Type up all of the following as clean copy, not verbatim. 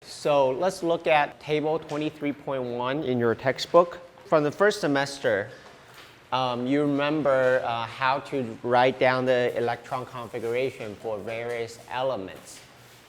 So let's look at table 23.1 in your textbook. From the first semester, you remember how to write down the electron configuration for various elements,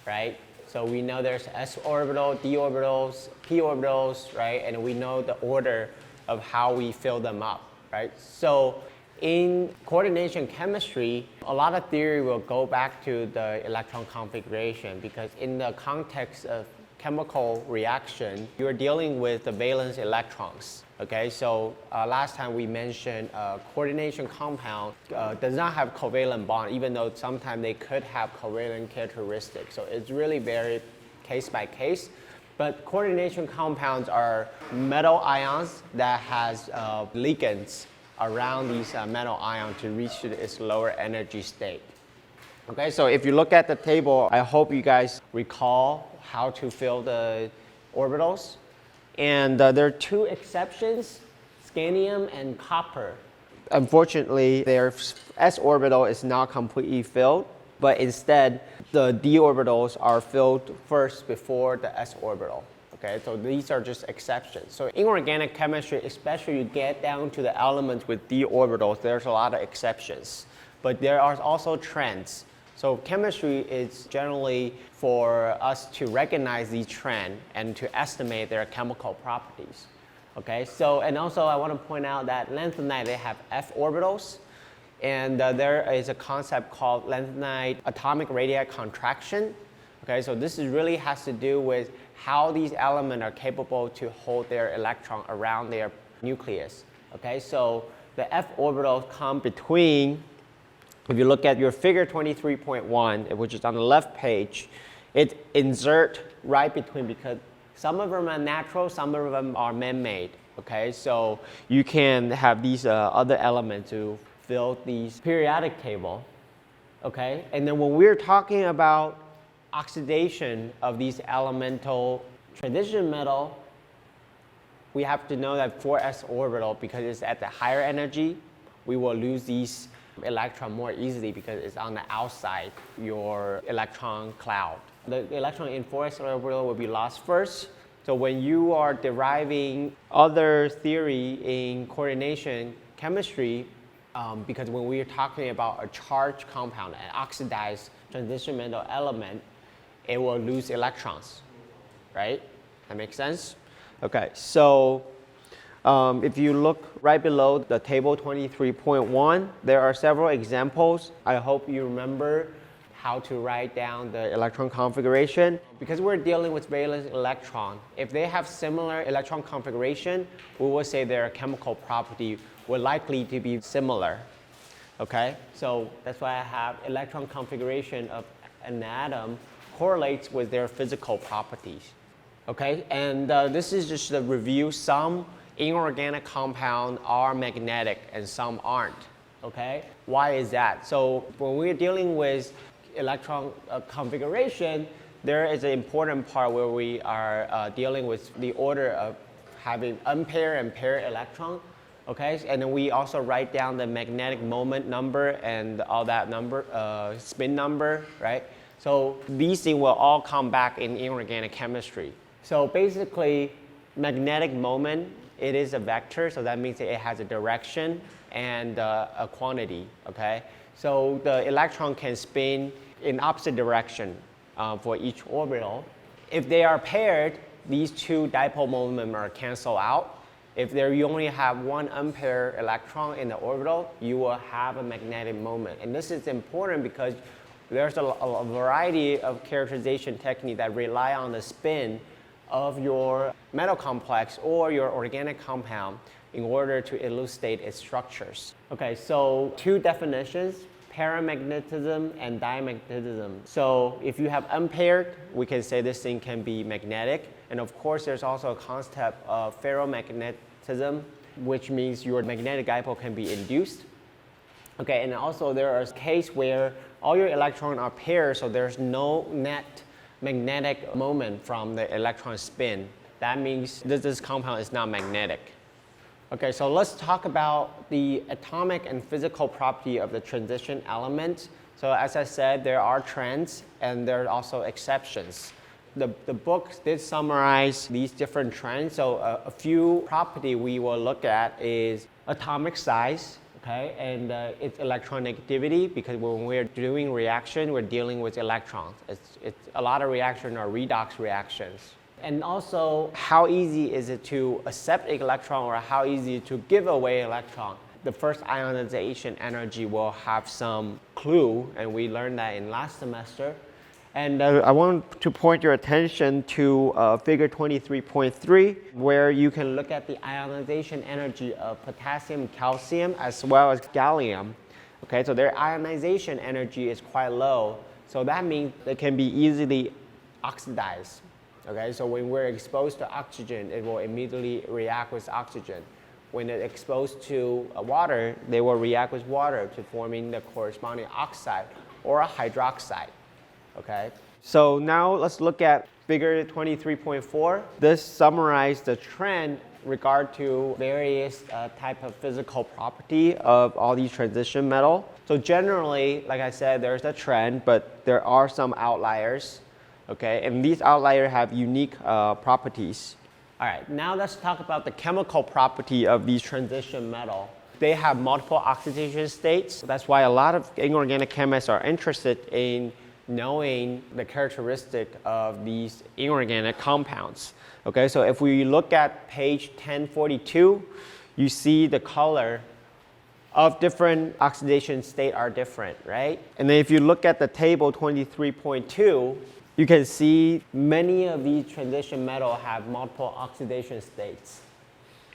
right? So we know there's s orbital, d orbitals, p orbitals, right? And we know the order of how we fill them up, right? So in coordination chemistry, a lot of theory will go back to the electron configuration because in the context of chemical reaction, you're dealing with the valence electrons. Okay, so last time we mentioned coordination compound does not have covalent bond, even though sometimes they could have covalent characteristics. So it's really very case by case. But coordination compounds are metal ions that has ligands around these metal ions to reach its lower energy state. Okay, so if you look at the table, I hope you guys recall how to fill the orbitals. And there are two exceptions, scandium and copper. Unfortunately, their s orbital is not completely filled, but instead the d orbitals are filled first before the s orbital. Okay, so these are just exceptions. So in organic chemistry, especially you get down to the elements with d orbitals, there's a lot of exceptions. But there are also trends. So chemistry is generally for us to recognize these trends and to estimate their chemical properties. Okay, so and also I want to point out that lanthanide, they have f orbitals, and there is a concept called lanthanide atomic radii contraction. Okay, so this is really has to do with how these elements are capable to hold their electron around their nucleus. Okay, so the f orbitals come between. If you look at your figure 23.1, which is on the left page, it insert right between because some of them are natural, some of them are man-made. Okay, so you can have these other elements to fill these periodic table. Okay, and then when we're talking about oxidation of these elemental transition metal, we have to know that for s orbital, because it's at the higher energy, we will lose these electron more easily because it's on the outside your electron cloud. The electron in 4s orbital will be lost first. So when you are deriving other theory in coordination chemistry, because when we are talking about a charged compound, an oxidized transition metal element, it will lose electrons, right? That makes sense? Okay, so if you look right below the table 23.1, there are several examples. I hope you remember how to write down the electron configuration. Because we're dealing with valence electron, if they have similar electron configuration, we will say their chemical property will likely to be similar. Okay, so that's why I have electron configuration of an atom correlates with their physical properties. Okay, and this is just a review. Some inorganic compounds are magnetic and some aren't. Okay, why is that? So when we're dealing with electron configuration, there is an important part where we are dealing with the order of having unpaired and paired electron. Okay, and then we also write down the magnetic moment number and all that number, spin number, right? So these things will all come back in inorganic chemistry. So basically, magnetic moment, it is a vector, so that means it has a direction and a quantity, okay? So the electron can spin in opposite direction for each orbital. If they are paired, these two dipole moments are canceled out. If you only have one unpaired electron in the orbital, you will have a magnetic moment. And this is important because there's a variety of characterization techniques that rely on the spin of your metal complex or your organic compound in order to elucidate its structures. Okay, so two definitions, paramagnetism and diamagnetism. So if you have unpaired, we can say this thing can be magnetic. And of course, there's also a concept of ferromagnetism, which means your magnetic dipole can be induced. Okay, and also there are cases where all your electrons are paired, so there's no net magnetic moment from the electron spin. That means this compound is not magnetic. Okay, so let's talk about the atomic and physical property of the transition element. So as I said, there are trends and there are also exceptions. The book did summarize these different trends. So a few property we will look at is atomic size, okay, and its electronegativity, because when we're doing reaction, we're dealing with electrons. It's a lot of reactions are redox reactions. And also, how easy is it to accept an electron or how easy to give away an electron? The first ionization energy will have some clue, and we learned that in last semester. And I want to point your attention to figure 23.3, where you can look at the ionization energy of potassium, calcium, as well as gallium. Okay, so their ionization energy is quite low, so that means they can be easily oxidized. Okay, so when we're exposed to oxygen, it will immediately react with oxygen. When it's exposed to water, they will react with water to forming the corresponding oxide or a hydroxide. Okay, so now let's look at figure 23.4. This summarizes the trend regard to various type of physical property of all these transition metal. So generally, like I said, there's a trend, but there are some outliers. Okay, and these outliers have unique properties. All right, now let's talk about the chemical property of these transition metal. They have multiple oxidation states. That's why a lot of inorganic chemists are interested in knowing the characteristic of these inorganic compounds. Okay, so if we look at page 1042, you see the color of different oxidation state are different, right? And then if you look at the table 23.2, you can see many of these transition metals have multiple oxidation states.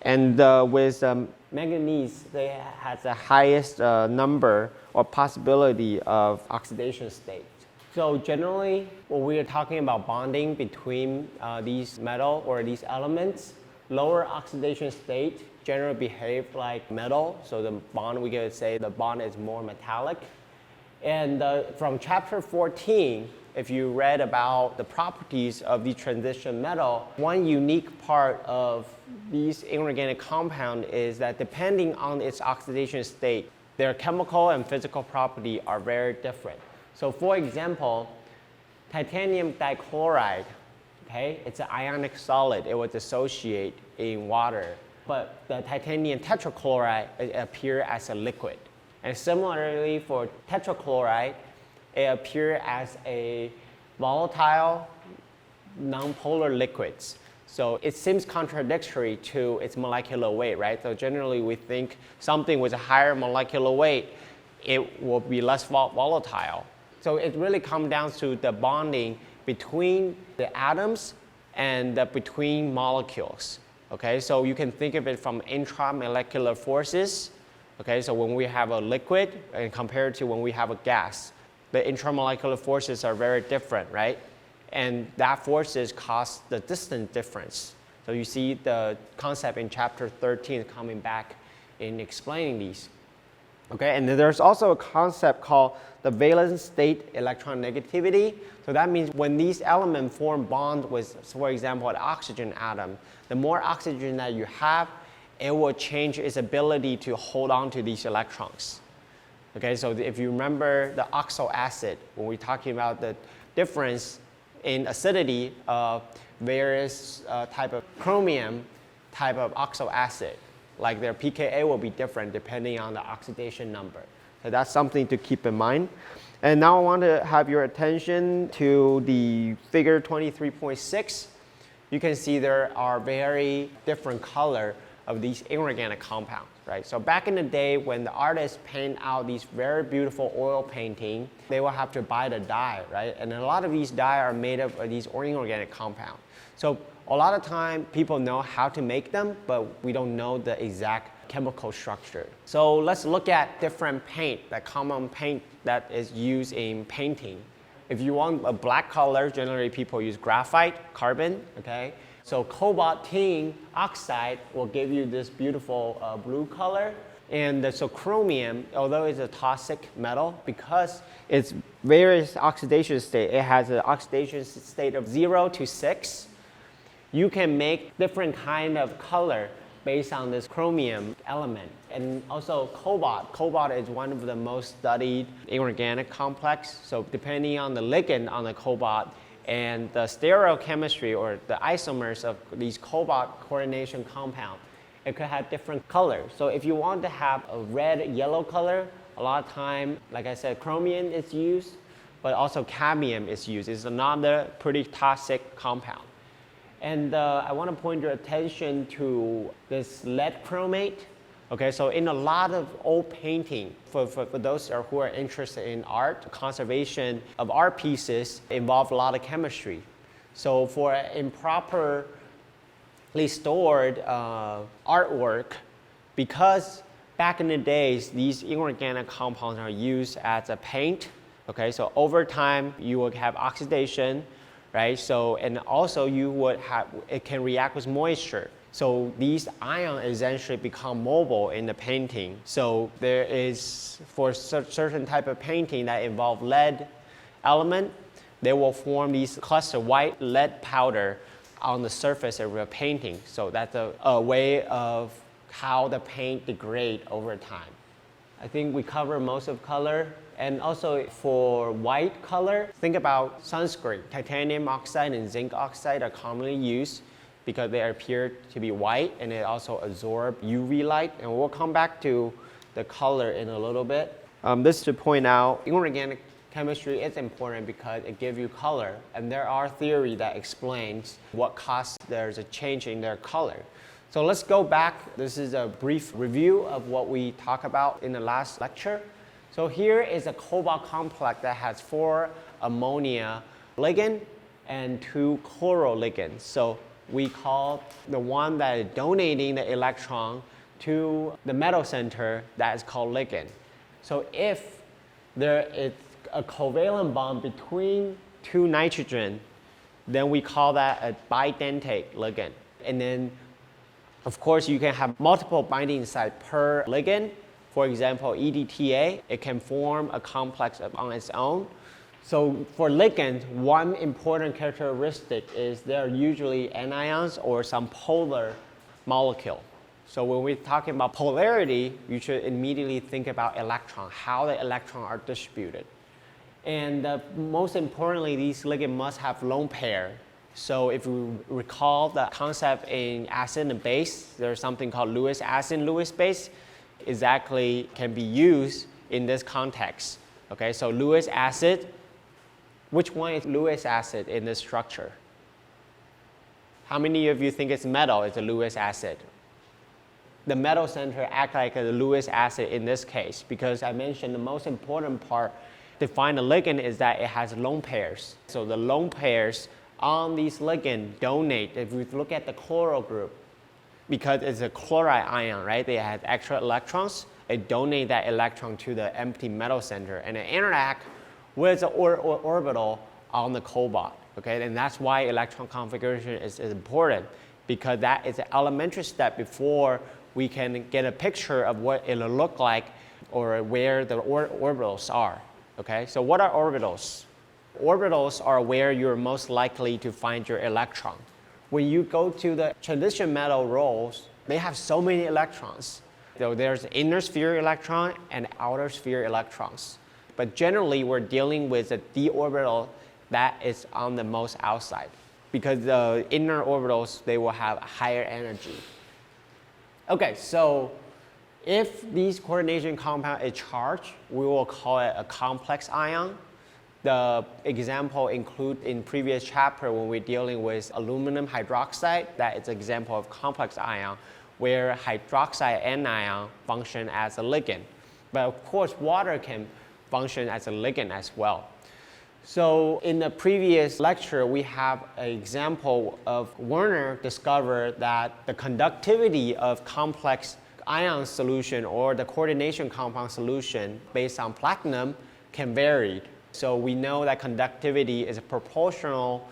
And with manganese, they has the highest number or possibility of oxidation states. So generally, when we are talking about bonding between these metal or these elements, lower oxidation state generally behave like metal. So the bond, we could say the bond is more metallic. And from chapter 14, if you read about the properties of the transition metal, one unique part of these inorganic compound is that depending on its oxidation state, their chemical and physical property are very different. So for example, titanium dichloride, okay, it's an ionic solid. It would dissociate in water. But the titanium tetrachloride appears as a liquid. And similarly for tetrachloride, it appears as a volatile, nonpolar liquids. So it seems contradictory to its molecular weight, right? So generally we think something with a higher molecular weight, it will be less volatile. So it really comes down to the bonding between the atoms and between molecules. Okay, so you can think of it from intramolecular forces. Okay, so when we have a liquid and compared to when we have a gas, the intramolecular forces are very different, right? And that forces cause the distance difference. So you see the concept in chapter 13 coming back in explaining these. Okay, and then there's also a concept called the valence state electronegativity. So that means when these elements form bond with, for example, an oxygen atom, the more oxygen that you have, it will change its ability to hold on to these electrons. Okay, so if you remember the oxo acid, when we're talking about the difference in acidity of various type of chromium type of oxo acid, like their pKa will be different depending on the oxidation number. So that's something to keep in mind. And now I want to have your attention to the figure 23.6. You can see there are very different color of these inorganic compounds, right? So back in the day when the artists paint out these very beautiful oil painting, they will have to buy the dye, right? And a lot of these dye are made of these inorganic compounds. So a lot of time people know how to make them, but we don't know the exact chemical structure. So let's look at different paint, the common paint that is used in painting. If you want a black color, generally people use graphite, carbon, okay? So cobalt tin oxide will give you this beautiful blue color. And so chromium, although it's a toxic metal, because it's various oxidation state, it has an oxidation state of 0 to 6. You can make different kind of color based on this chromium element. And also cobalt. Cobalt is one of the most studied inorganic complex. So depending on the ligand on the cobalt and the stereochemistry or the isomers of these cobalt coordination compound, it could have different colors. So if you want to have a red, yellow color, a lot of time, like I said, chromium is used, but also cadmium is used. It's another pretty toxic compound. And I want to point your attention to this lead chromate. Okay, so in a lot of old painting, for those who are interested in art, conservation of art pieces involve a lot of chemistry. So for improperly stored artwork, because back in the days, these inorganic compounds are used as a paint. Okay, so over time, you will have oxidation, right? So, and also you would have, it can react with moisture. So these ions essentially become mobile in the painting. So there is, for certain type of painting that involve lead element, they will form these cluster white lead powder on the surface of your painting. So that's a way of how the paint degrades over time. I think we cover most of color. And also for white color, think about sunscreen. Titanium oxide and zinc oxide are commonly used because they appear to be white and they also absorb UV light. And we'll come back to the color in a little bit. This to point out, inorganic chemistry is important because it gives you color. And there are theory that explains what causes there's a change in their color. So let's go back. This is a brief review of what we talked about in the last lecture. So here is a cobalt complex that has 4 ammonia ligand and 2 chloro ligands. So we call the one that is donating the electron to the metal center that is called ligand. So if there is a covalent bond between 2 nitrogen, then we call that a bidentate ligand. And then, of course, you can have multiple binding sites per ligand. For example, EDTA, it can form a complex on its own. So for ligands, one important characteristic is they're usually anions or some polar molecule. So when we're talking about polarity, you should immediately think about electron, how the electrons are distributed. And most importantly, these ligands must have lone pair. So if you recall the concept in acid and base, there's something called Lewis acid, Lewis base. Exactly can be used in this context. Okay, so Lewis acid, which one is Lewis acid in this structure? How many of you think it's metal is a Lewis acid? The metal center acts like a Lewis acid in this case because I mentioned the most important part to find a ligand is that it has lone pairs. So the lone pairs on these ligands donate, if we look at the chloro group, because it's a chloride ion, right? They have extra electrons. It donates that electron to the empty metal center and it interact with the orbital on the cobalt. Okay, and that's why electron configuration is important because that is an elementary step before we can get a picture of what it'll look like or where the orbitals are. Okay, so what are orbitals? Orbitals are where you're most likely to find your electron. When you go to the transition metal rolls, they have so many electrons. So there's inner sphere electron and outer sphere electrons. But generally, we're dealing with a d orbital that is on the most outside because the inner orbitals, they will have higher energy. Okay, so if these coordination compound is charged, we will call it a complex ion. The example include in previous chapter when we're dealing with aluminum hydroxide, that is an example of complex ion, where hydroxide anion function as a ligand. But of course, water can function as a ligand as well. So in the previous lecture, we have an example of Werner discovered that the conductivity of complex ion solution or the coordination compound solution based on platinum can vary. So we know that conductivity is proportional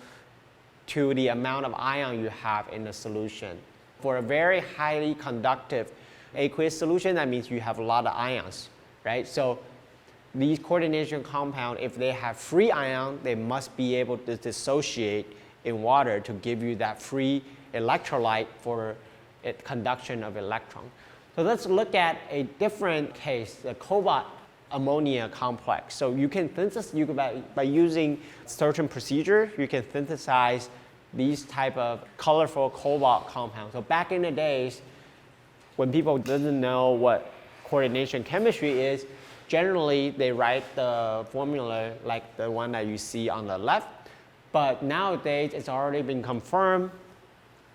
to the amount of ion you have in the solution. For a very highly conductive aqueous solution, that means you have a lot of ions, right? So these coordination compounds, if they have free ion, they must be able to dissociate in water to give you that free electrolyte for conduction of electron. So let's look at a different case, the cobalt ammonia complex. So you can synthesize, by using certain procedure, you can synthesize these type of colorful cobalt compounds. So back in the days, when people didn't know what coordination chemistry is, generally they write the formula like the one that you see on the left. But nowadays, it's already been confirmed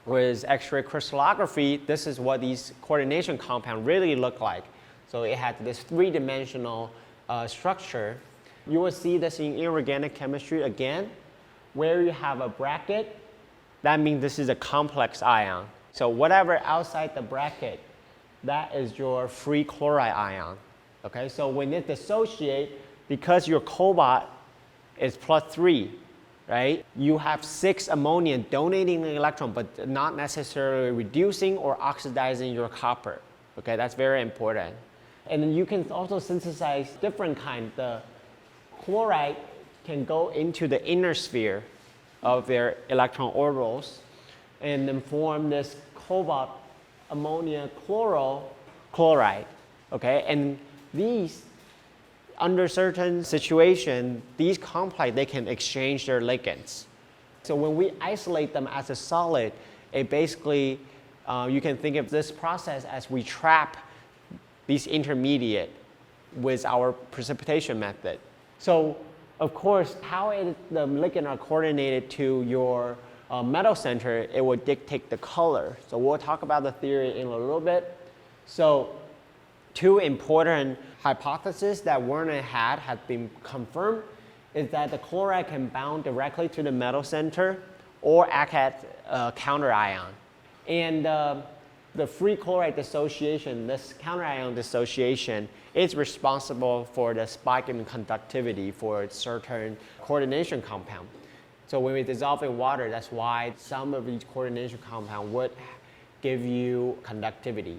with X-ray crystallography. This is what these coordination compounds really look like. So it has this three-dimensional structure. You will see this in inorganic chemistry again, where you have a bracket. That means this is a complex ion. So whatever outside the bracket, that is your free chloride ion. Okay, so when it dissociates, because your cobalt is +3, right? You have 6 ammonia donating an electron, but not necessarily reducing or oxidizing your copper. Okay, that's very important. And then you can also synthesize different kinds. The chloride can go into the inner sphere of their electron orbitals and then form this cobalt ammonia chloride. Okay, and these, under certain situation, these complex, they can exchange their ligands. So when we isolate them as a solid, it basically, you can think of this process as we trap these intermediate with our precipitation method. So of course, how the ligand are coordinated to your metal center, it will dictate the color. So we'll talk about the theory in a little bit. So 2 important hypotheses that Werner had have been confirmed is that the chloride can bound directly to the metal center or act as a counter ion. And the free chloride dissociation, this counter ion dissociation, is responsible for the spike in conductivity for certain coordination compound. So when we dissolve in water, that's why some of these coordination compounds would give you conductivity.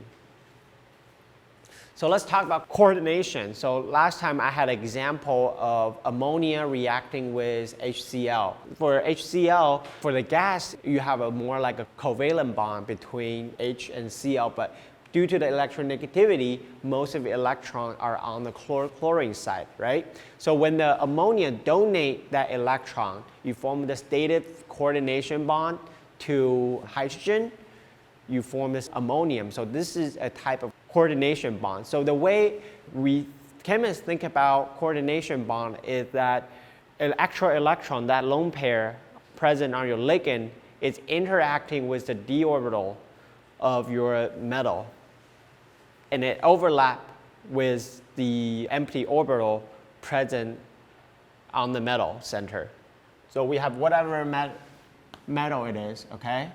So let's talk about coordination. So last time I had an example of ammonia reacting with HCl. For HCl, for the gas, you have a more like a covalent bond between H and Cl, but due to the electronegativity, most of the electrons are on the chlorine side, right? So when the ammonia donate that electron, you form this dative coordination bond to hydrogen, you form this ammonium. So this is a type of coordination bond. So the way we chemists think about coordination bond is that an actual electron, that lone pair present on your ligand, is interacting with the d orbital of your metal, and it overlaps with the empty orbital present on the metal center. So we have whatever metal it is, okay?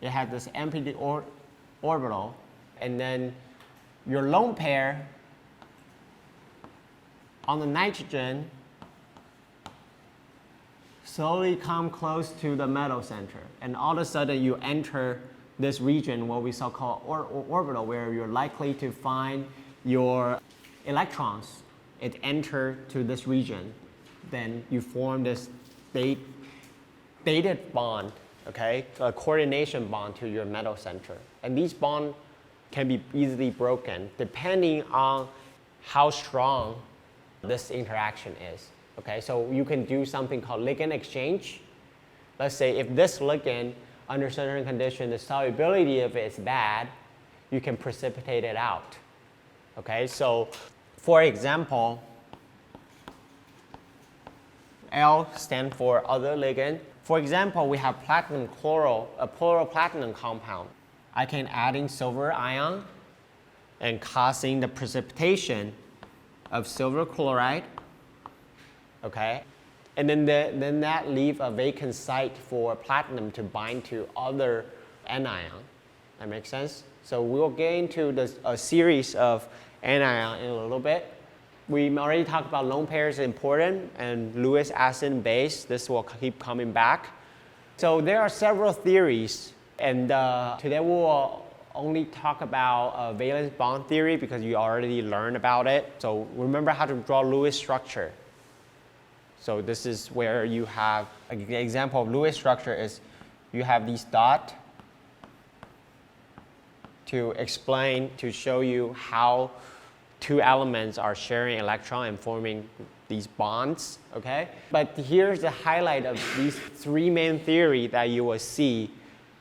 It has this empty orbital, and then your lone pair on the nitrogen slowly come close to the metal center, and all of a sudden you enter this region, what we call orbital, where you're likely to find your electrons. It enter to this region, then you form this dated bond, okay, a coordination bond to your metal center, and these bonds can be easily broken depending on how strong this interaction is. Okay, so you can do something called ligand exchange. Let's say if this ligand, under certain conditions, the solubility of it is bad, you can precipitate it out. Okay, so for example, L stands for other ligand. For example, we have platinum chloral, a chloroplatinum compound. I can add in silver ion and causing the precipitation of silver chloride. Okay, and then that leave a vacant site for platinum to bind to other anion. That makes sense? So we'll get into a series of anion in a little bit. We already talked about lone pairs important, and Lewis acid and base. This will keep coming back. So there are several theories, and today we will only talk about valence bond theory because you already learned about it. So remember how to draw Lewis structure. So this is where you have an example of Lewis structure is you have these dots to explain, to show you how two elements are sharing electron and forming these bonds, okay? But here's the highlight of these three main theories that you will see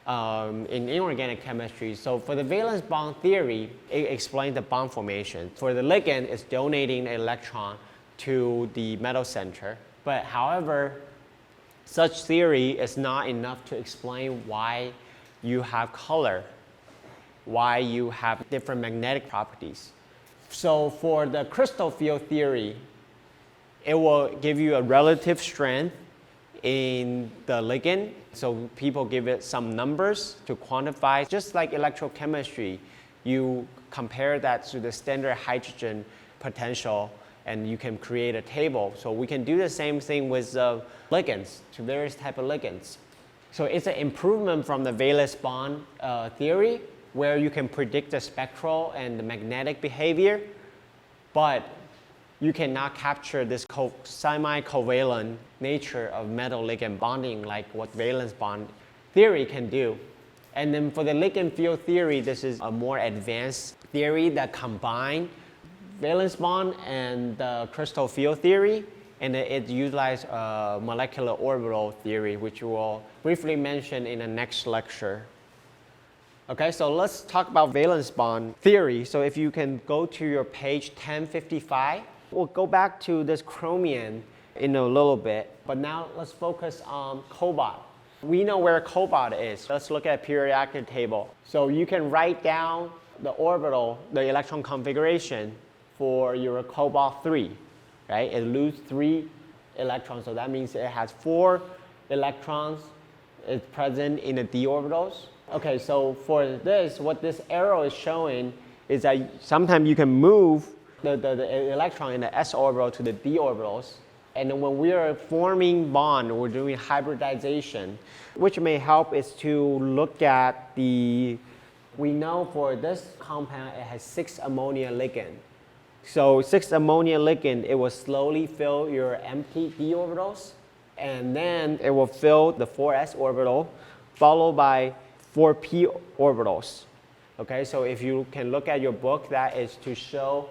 in inorganic chemistry. So for the valence bond theory, it explains the bond formation. For the ligand, it's donating an electron to the metal center. But however, such theory is not enough to explain why you have color, why you have different magnetic properties. So for the crystal field theory, it will give you a relative strength in the ligand. So people give it some numbers to quantify. Just like electrochemistry, you compare that to the standard hydrogen potential and you can create a table. So we can do the same thing with ligands, to various types of ligands. So it's an improvement from the valence bond theory, where you can predict the spectral and the magnetic behavior, but you cannot capture this semi-covalent nature of metal ligand bonding like what valence bond theory can do. And then for the ligand field theory, this is a more advanced theory that combines valence bond and the crystal field theory, and it utilizes molecular orbital theory, which we will briefly mention in the next lecture. Okay, so let's talk about valence bond theory. So if you can go to your page 1055, we'll go back to this chromium in a little bit, but now let's focus on cobalt. We know where cobalt is. Let's look at periodic table. So you can write down the orbital, the electron configuration for your cobalt 3, right? It loses 3 electrons, so that means it has 4 electrons. It's present in the d orbitals. Okay, so for this, what this arrow is showing is that sometimes you can move the electron in the s orbital to the d orbitals. And then when we are forming bond, we're doing hybridization, which may help is to look at we know for this compound, it has 6 ammonia ligand. So 6 ammonia ligand, it will slowly fill your empty d orbitals, and then it will fill the 4s orbital, followed by 4p orbitals. Okay, so if you can look at your book, that is to show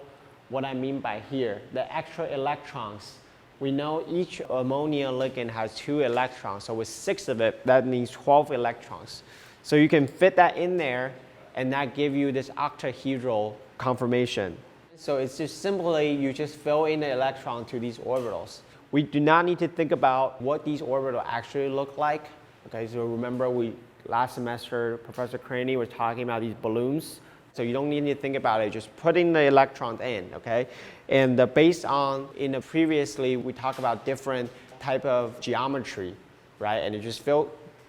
what I mean by here. The extra electrons, we know each ammonia ligand has 2 electrons, so with 6 of it, that means 12 electrons. So you can fit that in there, and that gives you this octahedral conformation. So it's just simply, you just fill in the electron to these orbitals. We do not need to think about what these orbitals actually look like. Okay, so remember last semester, Professor Craney was talking about these balloons. So you don't need to think about it, just putting the electrons in, okay? And based on, previously, we talked about different type of geometry, right? And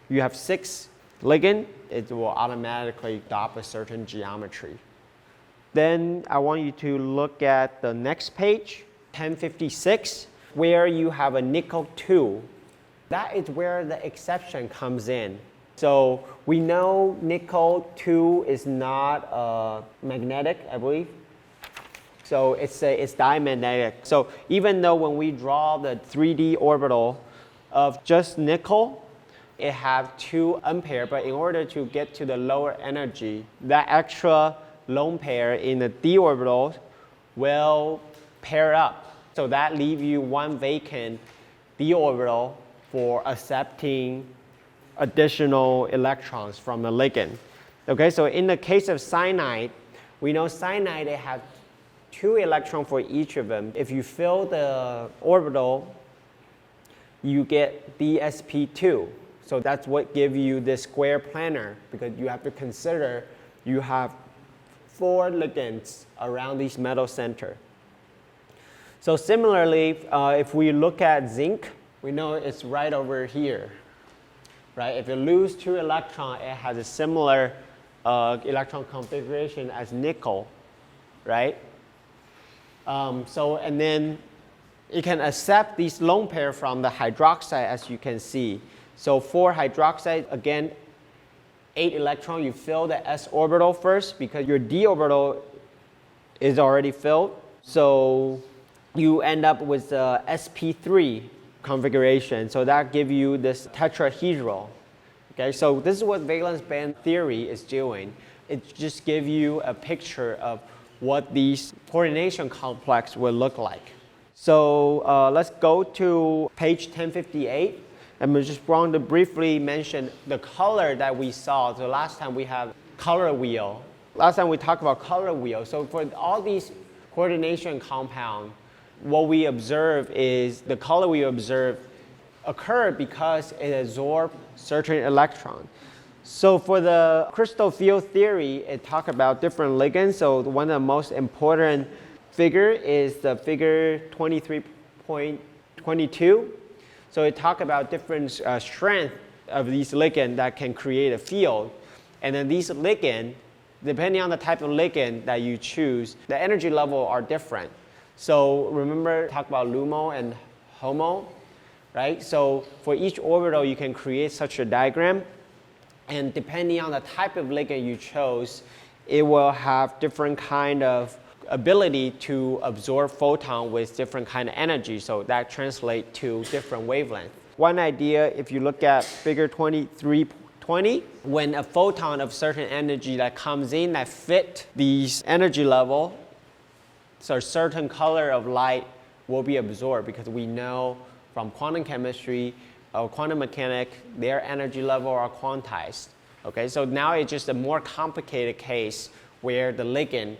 you have 6 ligand, it will automatically adopt a certain geometry. Then I want you to look at the next page, 1056, where you have a nickel 2. That is where the exception comes in. So we know nickel 2 is not magnetic, I believe. So it's diamagnetic. So even though when we draw the 3D orbital of just nickel, it has 2 unpaired, but in order to get to the lower energy, that extra lone pair in the d orbital will pair up. So that leaves you 1 vacant d orbital for accepting additional electrons from the ligand. Okay, so in the case of cyanide, we know cyanide, it has 2 electrons for each of them. If you fill the orbital, you get dsp2. So that's what gives you this square planar, because you have to consider you have 4 ligands around this metal center. So similarly, if we look at zinc, we know it's right over here, right? If you lose 2 electrons, it has a similar electron configuration as nickel, right? And then it can accept these lone pair from the hydroxide, as you can see. So for hydroxide, again, 8 electrons, you fill the s orbital first because your d orbital is already filled. So you end up with the sp3 configuration. So that gives you this tetrahedral. Okay, so this is what valence band theory is doing. It just gives you a picture of what these coordination complex will look like. So let's go to page 1058. And we just want to briefly mention the color that we saw. So last time we have color wheel. Last time we talked about color wheel. So for all these coordination compound, what we observe is the color we observe occurred because it absorbed certain electron. So for the crystal field theory, it talks about different ligands. So one of the most important figure is the figure 23.22. So it talks about different strength of these ligands that can create a field. And then these ligands, depending on the type of ligand that you choose, the energy level are different. So remember, talk about LUMO and HOMO, right? So for each orbital, you can create such a diagram. And depending on the type of ligand you chose, it will have different kind of ability to absorb photon with different kind of energy. So that translates to different wavelengths. One idea, if you look at figure 23.20, when a photon of certain energy that comes in that fit these energy level, so a certain color of light will be absorbed because we know from quantum chemistry or quantum mechanics, their energy level are quantized. Okay, so now it's just a more complicated case where the ligand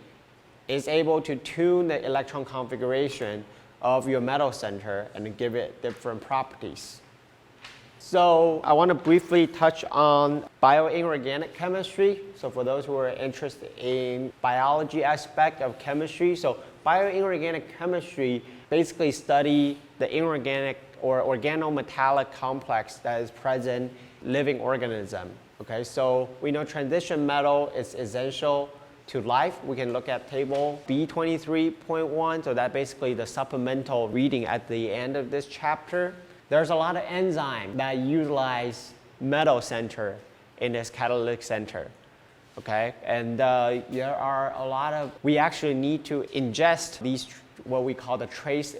is able to tune the electron configuration of your metal center and give it different properties. So I want to briefly touch on bioinorganic chemistry. So for those who are interested in biology aspect of chemistry, so bioinorganic chemistry basically study the inorganic or organometallic complex that is present in living organism. Okay, so we know transition metal is essential to life. We can look at table B23.1, so that basically the supplemental reading at the end of this chapter. There's a lot of enzymes that utilize metal center in this catalytic center. Okay, and there are a lot of, we actually need to ingest these, what we call the trace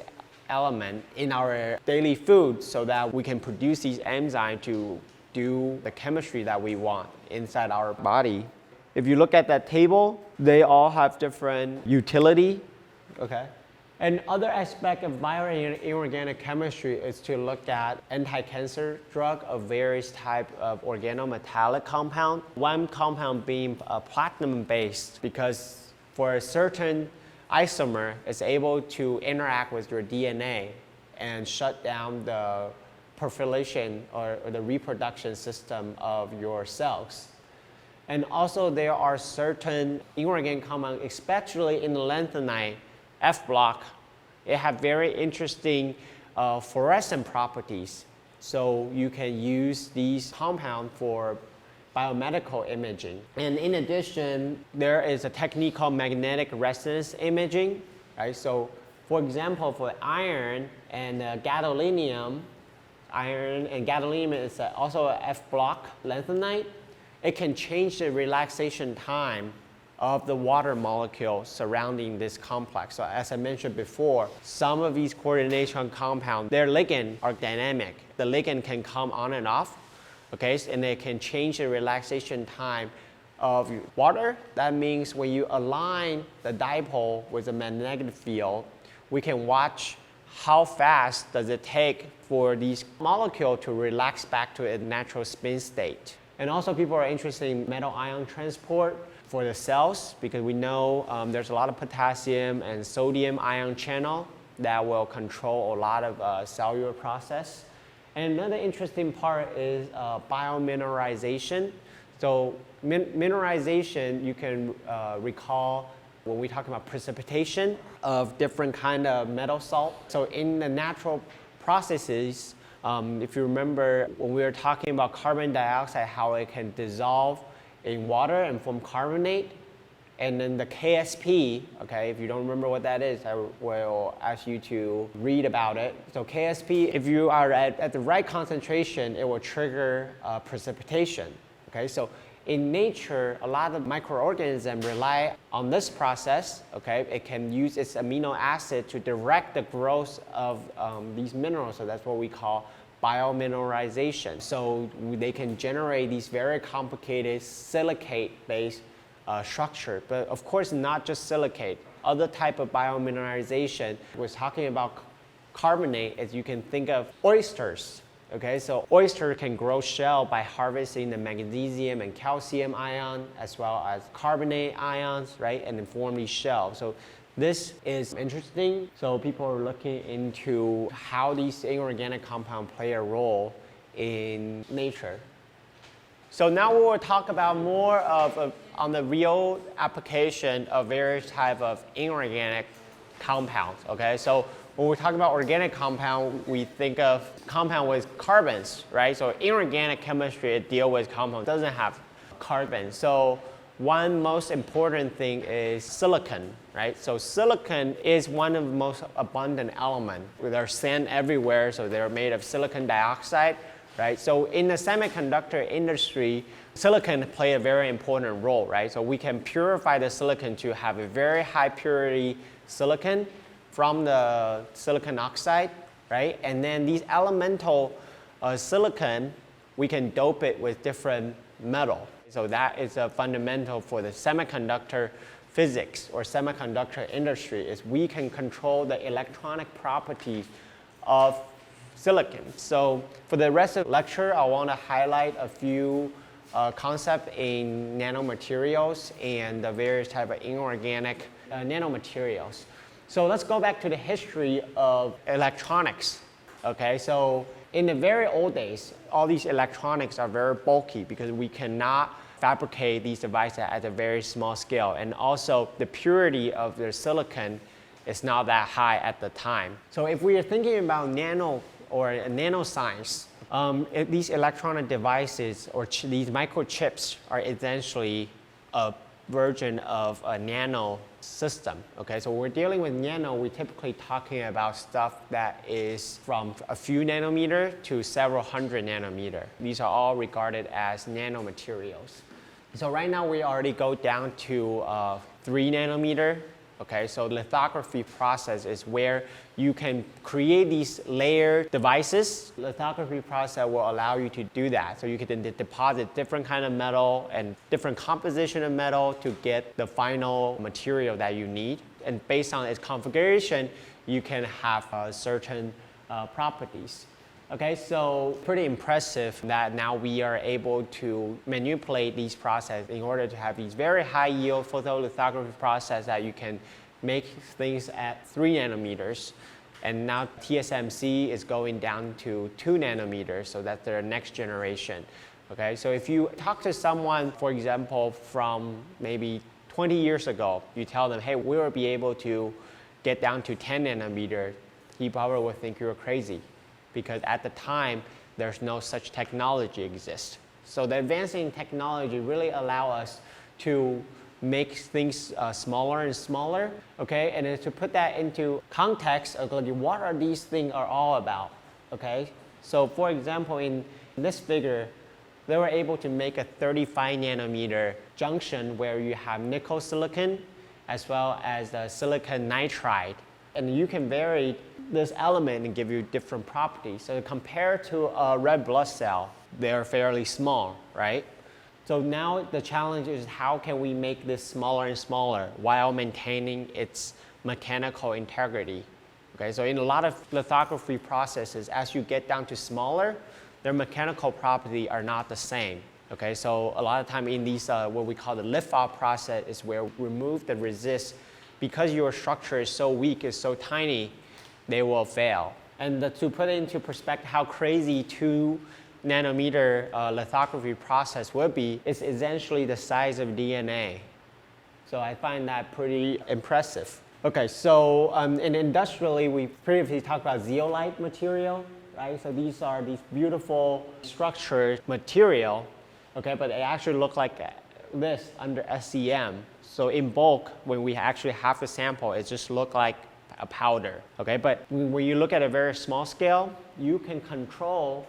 element in our daily food so that we can produce these enzymes to do the chemistry that we want inside our body. If you look at that table, they all have different utility. Okay. And other aspect of bioinorganic chemistry is to look at anti-cancer drug of various type of organometallic compound. One compound being platinum-based because for a certain isomer, it's able to interact with your DNA and shut down the proliferation or the reproduction system of your cells. And also there are certain inorganic compounds, especially in the lanthanide F block, it have very interesting fluorescent properties. So you can use these compounds for biomedical imaging. And in addition, there is a technique called magnetic resonance imaging, right? So for example, for iron and gadolinium, iron and gadolinium is also a F block lanthanide. It can change the relaxation time of the water molecule surrounding this complex. So as I mentioned before, some of these coordination compounds, their ligands are dynamic. The ligand can come on and off, okay, and they can change the relaxation time of water. That means when you align the dipole with a magnetic field, we can watch how fast does it take for these molecules to relax back to a natural spin state. And also people are interested in metal ion transport for the cells because we know there's a lot of potassium and sodium ion channel that will control a lot of cellular process. And another interesting part is biomineralization. So mineralization, you can recall when we talk about precipitation of different kind of metal salt. So in the natural processes, if you remember when we were talking about carbon dioxide, how it can dissolve in water and form carbonate, and then the KSP, okay, if you don't remember what that is, I will ask you to read about it. So KSP, if you are at the right concentration, it will trigger precipitation, okay? So in nature, a lot of microorganisms rely on this process, okay? It can use its amino acid to direct the growth of these minerals, so that's what we call biomineralization. So they can generate these very complicated silicate-based structure. But of course, not just silicate. Other type of biomineralization, we're talking about carbonate, as you can think of oysters. Okay, so oyster can grow shell by harvesting the magnesium and calcium ion as well as carbonate ions, right, and then form these shells. So this is interesting. So people are looking into how these inorganic compounds play a role in nature. So now we will talk about more on the real application of various types of inorganic compounds. Okay, so when we talk about organic compound, we think of compound with carbons, right? So inorganic chemistry, it deals with compound, doesn't have carbon. So one most important thing is silicon, right? So silicon is one of the most abundant elements. There's sand everywhere, so they're made of silicon dioxide, right? So in the semiconductor industry, silicon play a very important role, right? So we can purify the silicon to have a very high purity silicon from the silicon oxide, right? And then these elemental silicon, we can dope it with different metal. So that is a fundamental for the semiconductor physics or semiconductor industry, is we can control the electronic properties of silicon. So for the rest of the lecture, I want to highlight a few concepts in nanomaterials and the various type of inorganic nanomaterials. So let's go back to the history of electronics. Okay, so in the very old days, all these electronics are very bulky because we cannot fabricate these devices at a very small scale. And also the purity of the silicon is not that high at the time. So if we are thinking about nano or nanoscience, these electronic devices or these microchips are essentially a version of a nano system. Okay, so when we're dealing with nano, we're typically talking about stuff that is from a few nanometer to several hundred nanometer. These are all regarded as nanomaterials. So right now we already go down to 3 nanometer. Okay, so lithography process is where you can create these layered devices. Lithography process will allow you to do that. So you can deposit different kind of metal and different composition of metal to get the final material that you need. And based on its configuration, you can have certain properties. Okay, so pretty impressive that now we are able to manipulate these processes in order to have these very high yield photolithography process that you can make things at 3 nanometers. And now TSMC is going down to 2 nanometers, so that's their next generation. Okay, so if you talk to someone, for example, from maybe 20 years ago, you tell them, hey, we will be able to get down to 10 nanometer, he probably will think you're crazy, because at the time, there's no such technology exist. So the advancing technology really allow us to make things smaller and smaller, okay? And then to put that into context of like, what are these things are all about, okay? So for example, in this figure, they were able to make a 35 nanometer junction where you have nickel silicon as well as the silicon nitride. And you can vary this element and give you different properties. So compared to a red blood cell, they're fairly small, right? So now the challenge is how can we make this smaller and smaller while maintaining its mechanical integrity? Okay, so in a lot of lithography processes, as you get down to smaller, their mechanical properties are not the same. Okay, so a lot of time in these what we call the lift-off process is where we remove the resist. Because your structure is so weak, is so tiny, they will fail. And to put it into perspective how crazy 2 nanometer lithography process would be, is essentially the size of DNA. So I find that pretty impressive. Okay, so and industrially, we previously talked about zeolite material, right? So these are these beautiful structured material, okay, but they actually look like this under SEM. So in bulk, when we actually have the sample, it just looks like a powder, okay? But when you look at a very small scale, you can control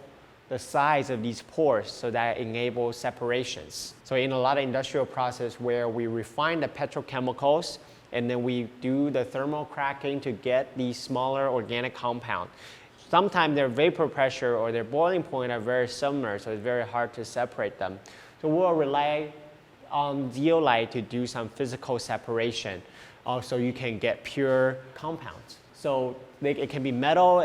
the size of these pores so that enables separations. So in a lot of industrial process where we refine the petrochemicals and then we do the thermal cracking to get these smaller organic compounds. Sometimes their vapor pressure or their boiling point are very similar, so it's very hard to separate them. So we'll rely on zeolite to do some physical separation. So you can get pure compounds. So it can be metal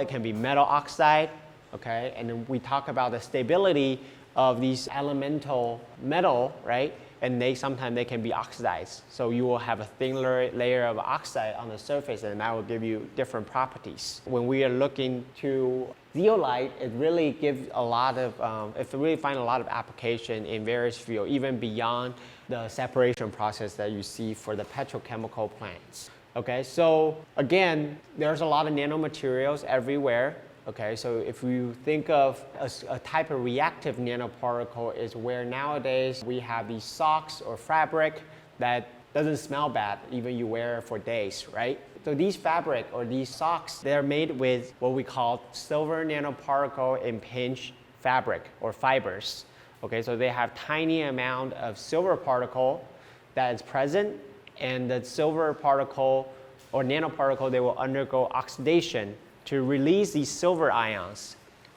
oxide, okay? And then we talk about the stability of these elemental metal, right? And sometimes they can be oxidized. So you will have a thin layer of oxide on the surface, and that will give you different properties. When we are looking to zeolite, it really gives a lot of, it really finds a lot of application in various fields, even beyond the separation process that you see for the petrochemical plants. Okay, so again, there's a lot of nanomaterials everywhere. Okay, so if you think of a type of reactive nanoparticle is where nowadays we have these socks or fabric that doesn't smell bad, even you wear it for days, right? So these fabric or these socks, they're made with what we call silver nanoparticle impinged fabric or fibers. Okay, so they have tiny amount of silver particle that is present, and the silver particle or nanoparticle, they will undergo oxidation to release these silver ions,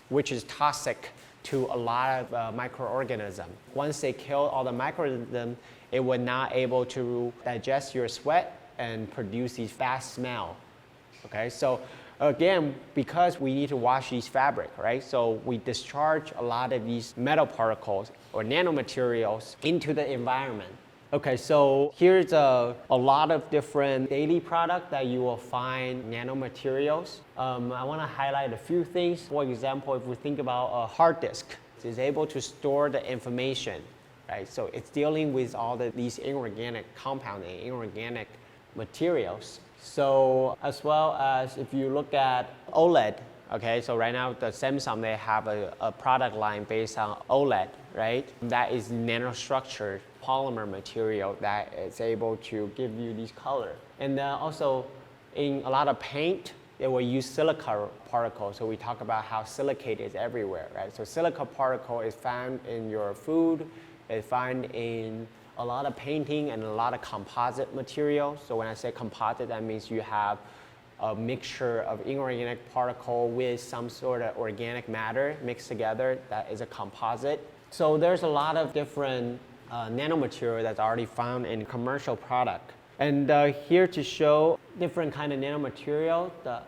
which is toxic to a lot of microorganisms. Once they kill all the microorganisms, it would not able to digest your sweat and produce these fast smell. Okay, so again, because we need to wash these fabric, right? So we discharge a lot of these metal particles or nanomaterials into the environment. Okay, so here's a lot of different daily products that you will find nanomaterials. I want to highlight a few things. For example, if we think about a hard disk, it's able to store the information, right? So it's dealing with all these inorganic compounds and inorganic materials. So as well as if you look at OLED, okay, so right now the Samsung, they have a product line based on OLED, right? That is nanostructured polymer material that is able to give you these color. And also in a lot of paint, they will use silica particles. So we talk about how silicate is everywhere, right? So silica particle is found in your food, it's found in a lot of painting and a lot of composite materials. So when I say composite, that means you have a mixture of inorganic particle with some sort of organic matter mixed together. That is a composite. So there's a lot of different nanomaterial that's already found in commercial product. And here to show different kind of nanomaterial, the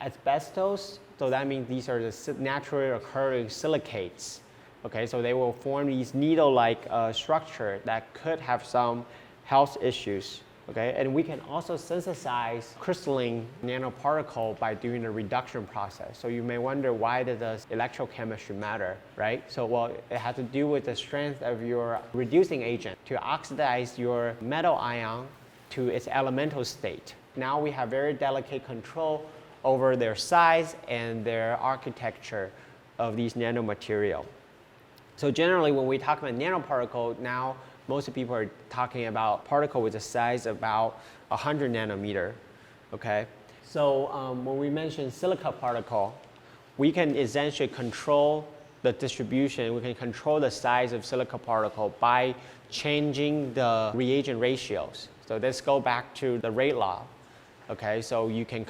asbestos. So that means these are the naturally occurring silicates. Okay, so they will form these needle-like structure that could have some health issues. Okay, and we can also synthesize crystalline nanoparticle by doing the reduction process. So you may wonder, why does electrochemistry matter, right? So well, it has to do with the strength of your reducing agent to oxidize your metal ion to its elemental state. Now we have very delicate control over their size and their architecture of these nanomaterial. So generally, when we talk about nanoparticle, now most people are talking about particle with a size about 100 nanometer, okay? So when we mention silica particle, we can essentially control the distribution, we can control the size of silica particle by changing the reagent ratios. So let's go back to the rate law, okay? So you can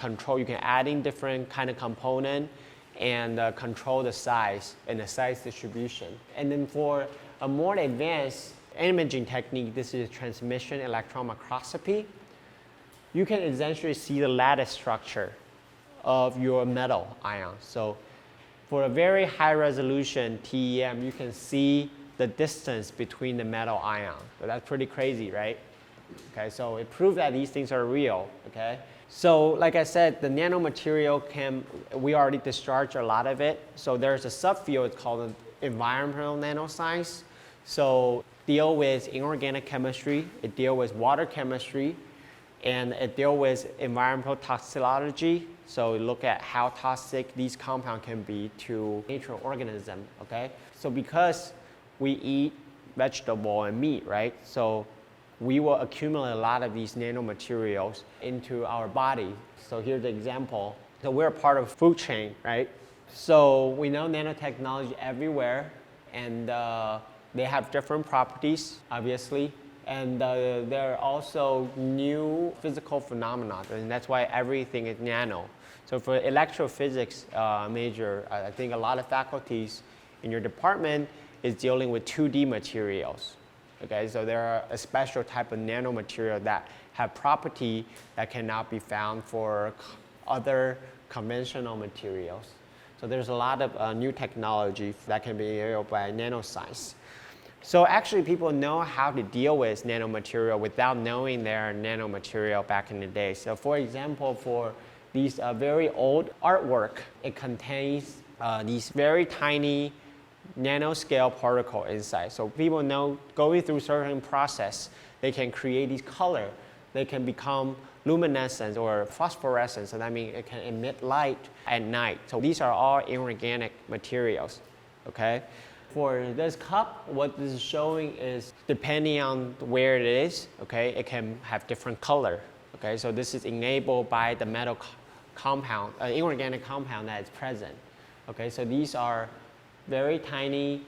add in different kind of component and control the size and the size distribution. And then for a more advanced imaging technique, this is transmission electron microscopy. You can essentially see the lattice structure of your metal ion. So for a very high resolution TEM, you can see the distance between the metal ion. So that's pretty crazy, right? Okay, so it proves that these things are real, okay? So like I said, the nanomaterial we already discharged a lot of it. So there's a subfield called environmental nanoscience. So deal with inorganic chemistry, it deals with water chemistry, and it deals with environmental toxicology. So look at how toxic these compounds can be to natural organism, okay? So because we eat vegetable and meat, right? So we will accumulate a lot of these nanomaterials into our body. So here's the example. So we're a part of food chain, right? So we know nanotechnology everywhere, and they have different properties, obviously. And there are also new physical phenomena, and that's why everything is nano. So for electrophysics major, I think a lot of faculties in your department is dealing with 2D materials. Okay, so there are a special type of nanomaterial that have property that cannot be found for other conventional materials. So there's a lot of new technology that can be enabled by nanoscience. So actually people know how to deal with nanomaterial without knowing they're nanomaterial back in the day. So for example, for these very old artwork, it contains these very tiny nanoscale particle inside. So people know going through certain process, they can create these color. They can become luminescent or phosphorescent. So that means it can emit light at night. So these are all inorganic materials, okay? For this cup, what this is showing is depending on where it is, okay, it can have different color, okay? So this is enabled by the metal compound, inorganic compound that is present, okay? So these are very tiny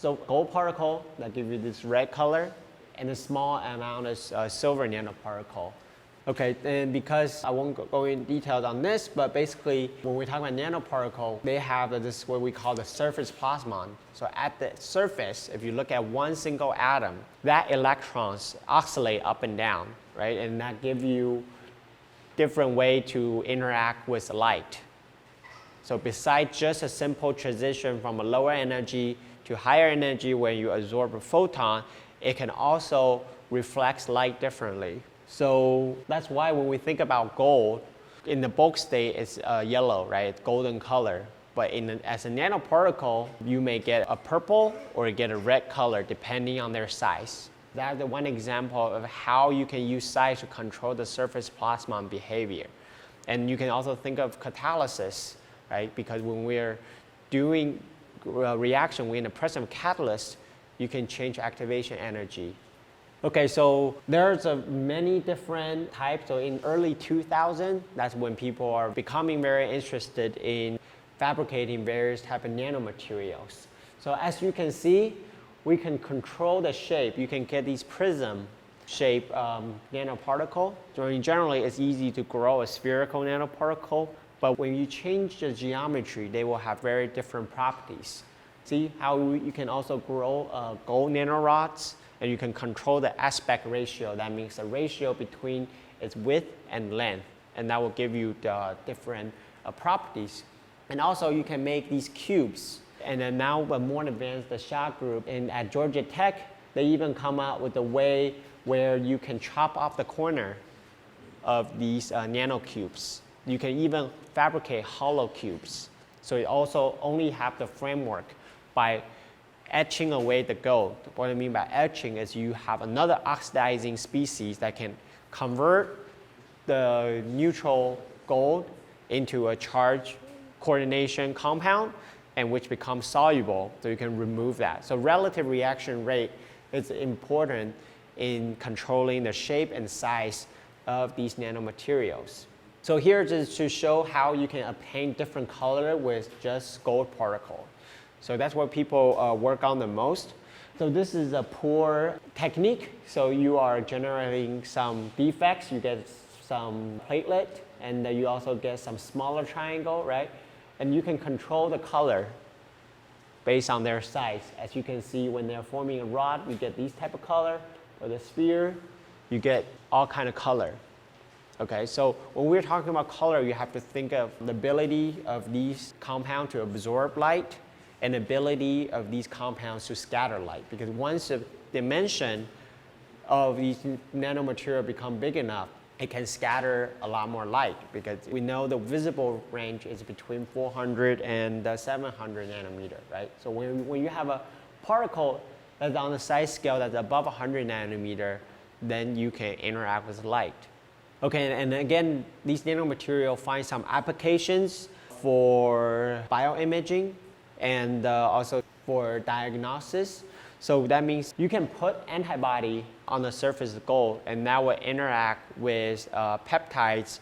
gold particle that give you this red color and a small amount of silver nanoparticle. Okay, and because I won't go in details on this, but basically when we talk about nanoparticle, they have this what we call the surface plasmon. So at the surface, if you look at one single atom, that electrons oscillate up and down, right? And that gives you different way to interact with light. So besides just a simple transition from a lower energy to higher energy where you absorb a photon, it can also reflect light differently. So that's why when we think about gold, in the bulk state it's yellow, right? It's golden color. But as a nanoparticle, you may get a purple or get a red color depending on their size. That's the one example of how you can use size to control the surface plasmon behavior. And you can also think of catalysis, right? Because when we're doing a reaction, we're in the presence of catalyst, you can change activation energy. Okay, so there's many different types. So in early 2000, that's when people are becoming very interested in fabricating various types of nanomaterials. So as you can see, we can control the shape. You can get these prism shape nanoparticle. So generally, it's easy to grow a spherical nanoparticle, but when you change the geometry, they will have very different properties. See how you can also grow gold nanorods, and you can control the aspect ratio. That means the ratio between its width and length, and that will give you the different properties. And also you can make these cubes. And then now the more advanced the shot group, and at Georgia Tech, they even come out with a way where you can chop off the corner of these nanocubes. You can even fabricate hollow cubes. So it also only have the framework by etching away the gold. What I mean by etching is you have another oxidizing species that can convert the neutral gold into a charge coordination compound, and which becomes soluble, so you can remove that. So relative reaction rate is important in controlling the shape and size of these nanomaterials. So here is to show how you can obtain different color with just gold particle. So that's what people work on the most. So this is a poor technique. So you are generating some defects. You get some platelet, and you also get some smaller triangle, right? And you can control the color based on their size. As you can see, when they're forming a rod, you get these type of color. Or the sphere, you get all kind of color. Okay, so when we're talking about color, you have to think of the ability of these compounds to absorb light and ability of these compounds to scatter light. Because once the dimension of these nanomaterial become big enough, it can scatter a lot more light, because we know the visible range is between 400 and 700 nanometer, right? So when you have a particle that's on the size scale that's above 100 nanometer, then you can interact with light. Okay, and again, these nanomaterials find some applications for bioimaging and also for diagnosis. So that means you can put antibody on the surface of gold, and that will interact with peptides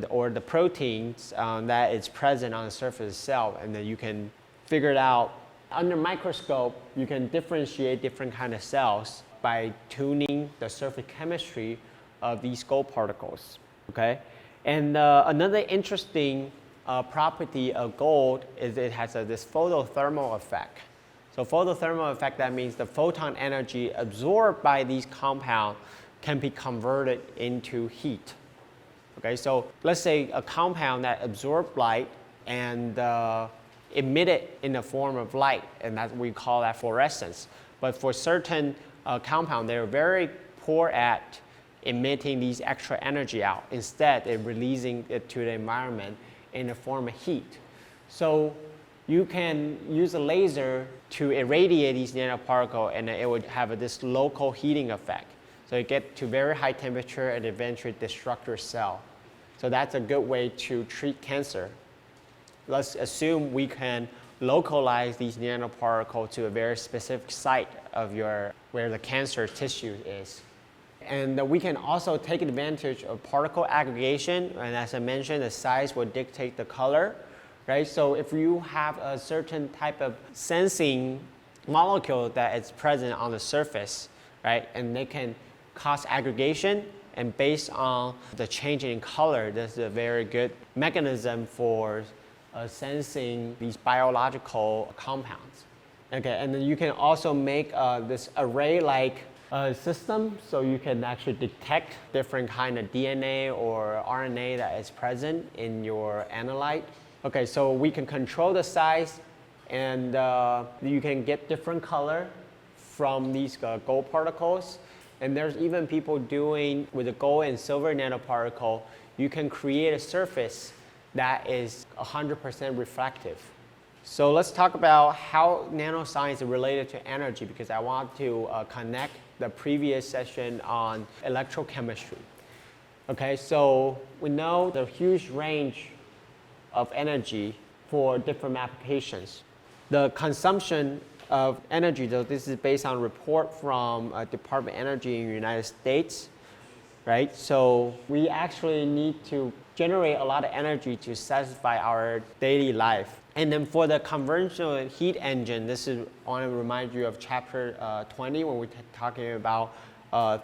or the proteins that is present on the surface itself, and then you can figure it out. Under microscope, you can differentiate different kind of cells by tuning the surface chemistry of these gold particles. Okay, and another interesting property of gold is it has this photothermal effect. So photothermal effect, that means the photon energy absorbed by these compounds can be converted into heat. Okay, so let's say a compound that absorbs light and emit it in the form of light, and that we call that fluorescence. But for certain compounds, they're very poor at emitting these extra energy out. Instead, they're releasing it to the environment in the form of heat. So you can use a laser to irradiate these nanoparticles, and it would have this local heating effect. So you get to very high temperature and eventually destruct your cell. So that's a good way to treat cancer. Let's assume we can localize these nanoparticles to a very specific site of where the cancer tissue is. And we can also take advantage of particle aggregation, and as I mentioned, the size will dictate the color, right? So if you have a certain type of sensing molecule that is present on the surface, right, and they can cause aggregation, and based on the change in color, this is a very good mechanism for sensing these biological compounds. Okay, and then you can also make this array-like system, so you can actually detect different kind of DNA or RNA that is present in your analyte. Okay, so we can control the size, and you can get different color from these gold particles. And there's even people doing with the gold and silver nanoparticle, you can create a surface that is 100% reflective. So let's talk about how nanoscience is related to energy, because I want to connect the previous session on electrochemistry. Okay, so we know the huge range of energy for different applications. The consumption of energy, though, this is based on a report from Department of Energy in the United States, right? So we actually need to generate a lot of energy to satisfy our daily life. And then for the conventional heat engine, this is, I want to remind you of chapter 20 when we're talking about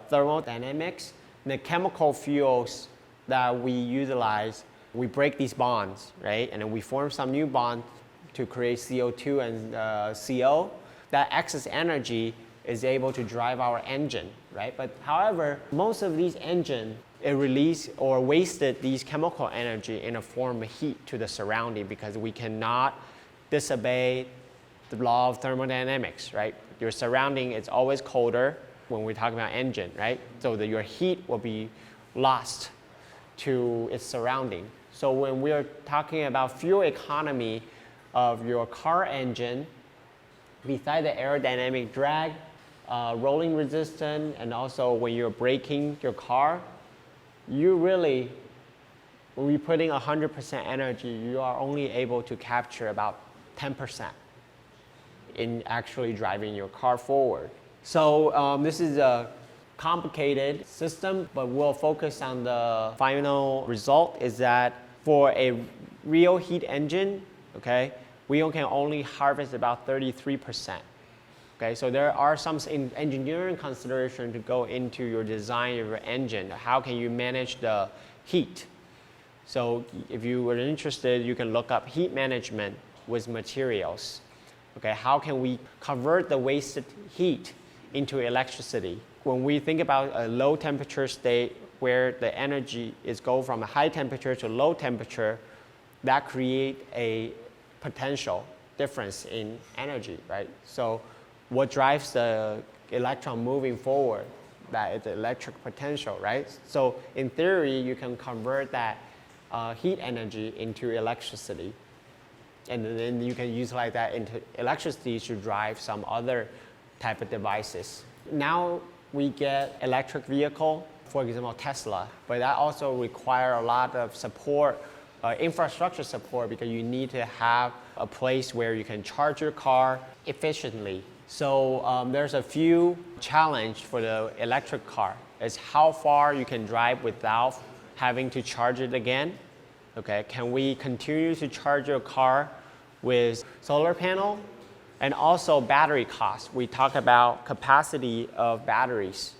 thermodynamics. The chemical fuels that we utilize, we break these bonds, right? And then we form some new bonds to create CO2 and CO. That excess energy is able to drive our engine, right? But however, most of these engines, it release or wasted these chemical energy in a form of heat to the surrounding, because we cannot disobey the law of thermodynamics, right? Your surrounding is always colder when we're talking about engine, right? So that your heat will be lost to its surrounding. So when we're talking about fuel economy of your car engine, besides the aerodynamic drag, rolling resistance, and also when you're braking your car, you really, when you're putting 100% energy, you are only able to capture about 10% in actually driving your car forward. So this is a complicated system, but we'll focus on the final result is that for a real heat engine, okay, we can only harvest about 33%. Okay, so there are some engineering considerations to go into your design of your engine. How can you manage the heat? So if you were interested, you can look up heat management with materials. Okay, how can we convert the wasted heat into electricity? When we think about a low temperature state where the energy is go from a high temperature to low temperature, that create a potential difference in energy, right? So what drives the electron moving forward? That is the electric potential, right? So in theory, you can convert that heat energy into electricity. And then you can utilize that into electricity to drive some other type of devices. Now we get electric vehicle, for example, Tesla, but that also require a lot of support, infrastructure support, because you need to have a place where you can charge your car efficiently. So there's a few challenges for the electric car. Is how far you can drive without having to charge it again. Okay, can we continue to charge your car with solar panel? And also battery costs. We talk about capacity of batteries,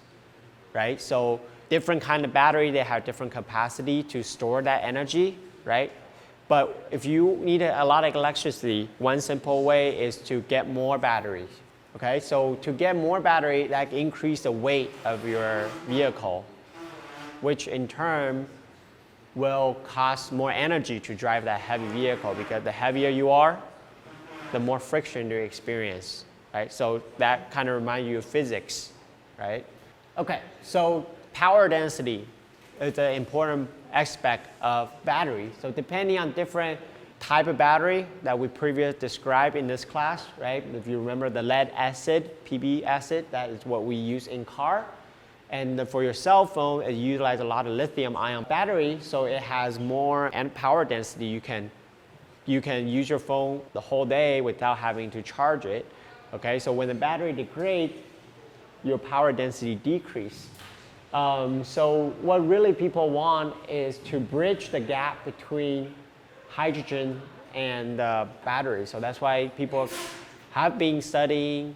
right? So different kind of battery, they have different capacity to store that energy, right? But if you need a lot of electricity, one simple way is to get more batteries. Okay, so to get more battery, that increase the weight of your vehicle, which in turn will cost more energy to drive that heavy vehicle, because the heavier you are, the more friction you experience, right? So that kind of reminds you of physics, right? Okay, so power density is an important aspect of battery. So depending on different type of battery that we previously described in this class, right? If you remember the lead acid, PB acid, that is what we use in car. And for your cell phone, it utilizes a lot of lithium-ion battery, so it has more power density. You can use your phone the whole day without having to charge it. Okay, so when the battery degrades, your power density decreases. So what really people want is to bridge the gap between hydrogen and battery. So that's why people have been studying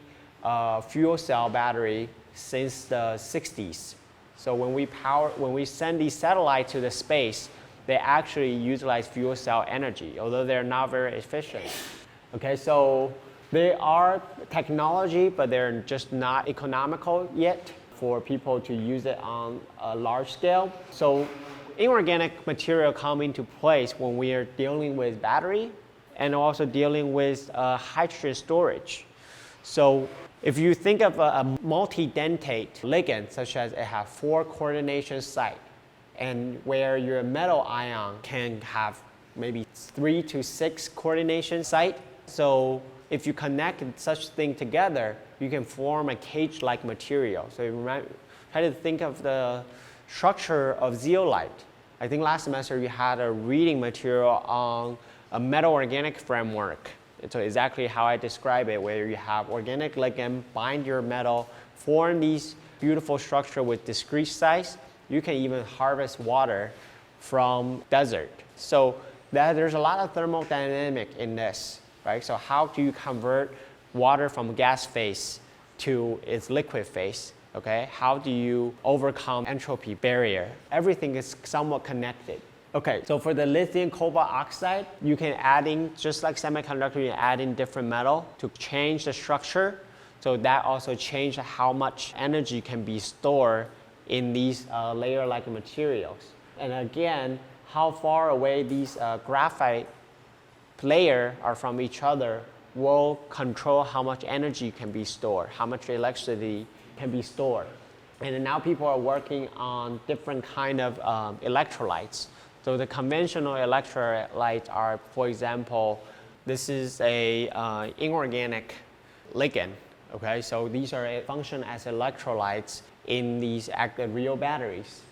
fuel cell battery since the 60s. So when we send these satellites to the space, they actually utilize fuel cell energy, although they're not very efficient. Okay, so they are technology, but they're just not economical yet for people to use it on a large scale. So inorganic material come into place when we are dealing with battery and also dealing with hydrogen storage. So if you think of a multidentate ligand, such as it has 4 coordination sites, and where your metal ion can have maybe 3 to 6 coordination sites. So if you connect such thing together, you can form a cage-like material. So try to think of the structure of zeolite. I think last semester you had a reading material on a metal organic framework. So exactly how I describe it, where you have organic ligand bind your metal, form these beautiful structure with discrete size. You can even harvest water from desert. So there's a lot of thermodynamic in this, right? So how do you convert water from gas phase to its liquid phase? Okay, how do you overcome entropy barrier? Everything is somewhat connected. Okay, so for the lithium cobalt oxide, you can add in, just like semiconductor, you add in different metal to change the structure. So that also changes how much energy can be stored in these layer-like materials. And again, how far away these graphite layers are from each other will control how much energy can be stored, how much electricity can be stored. And now people are working on different kind of electrolytes. So the conventional electrolytes are, for example, this is a inorganic ligand. Okay, so these are function as electrolytes in these real batteries.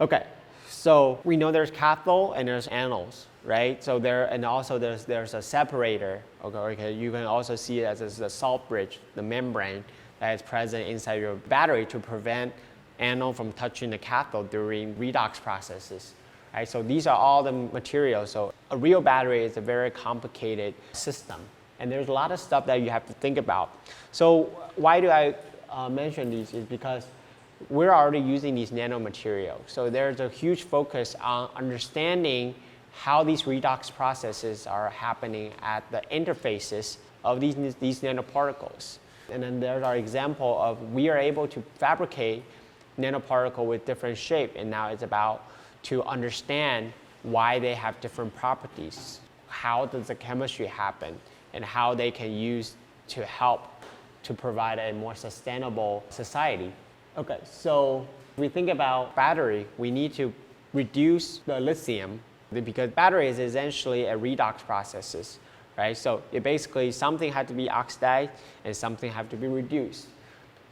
Okay, so we know there's cathode and there's anodes, right? So there's a separator. Okay, you can also see it as a salt bridge, the membrane that is present inside your battery to prevent anode from touching the cathode during redox processes. Right, so these are all the materials. So a real battery is a very complicated system, and there's a lot of stuff that you have to think about. So why do I mention these? Is because we're already using these nanomaterials. So there's a huge focus on understanding how these redox processes are happening at the interfaces of these nanoparticles. And then there's our example of we are able to fabricate nanoparticle with different shape, and now it's about to understand why they have different properties, how does the chemistry happen, and how they can use to help to provide a more sustainable society. Okay, so if we think about battery, we need to reduce the lithium, because battery is essentially a redox processes, right? So it basically something had to be oxidized and something have to be reduced.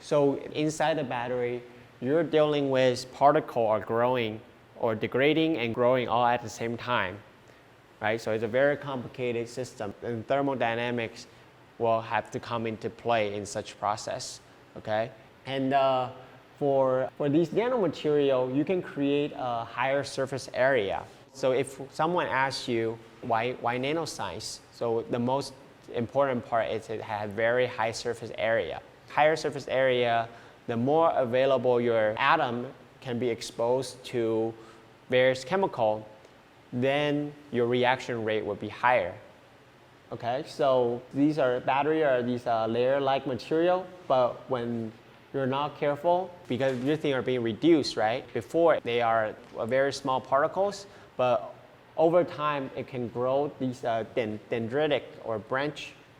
So inside the battery, you're dealing with particle are growing or degrading and growing all at the same time, right? So it's a very complicated system, and thermodynamics will have to come into play in such process, okay? And for these nanomaterial, you can create a higher surface area. So if someone asks you why nanoscience, so the most important part is it has very high surface area. Higher surface area, the more available your atom can be exposed to various chemical, then your reaction rate would be higher. Okay, so these are these layer-like material, but when you're not careful, because lithium are being reduced, right? Before they are very small particles, but over time it can grow these dendritic or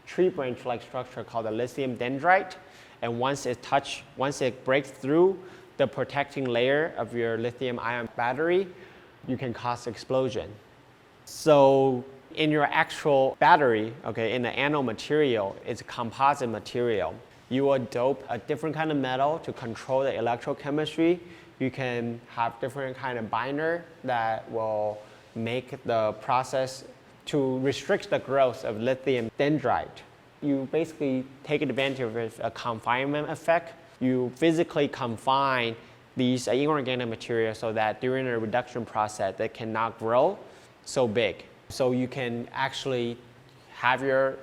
tree branch-like structure called a lithium dendrite. And once it breaks through the protecting layer of your lithium-ion battery, you can cause explosion. So in your actual battery, okay, in the anode material, it's a composite material. You will dope a different kind of metal to control the electrochemistry. You can have different kind of binder that will make the process to restrict the growth of lithium dendrite. You basically take advantage of a confinement effect. You physically confine these inorganic materials so that during the reduction process, they cannot grow so big. So you can actually have your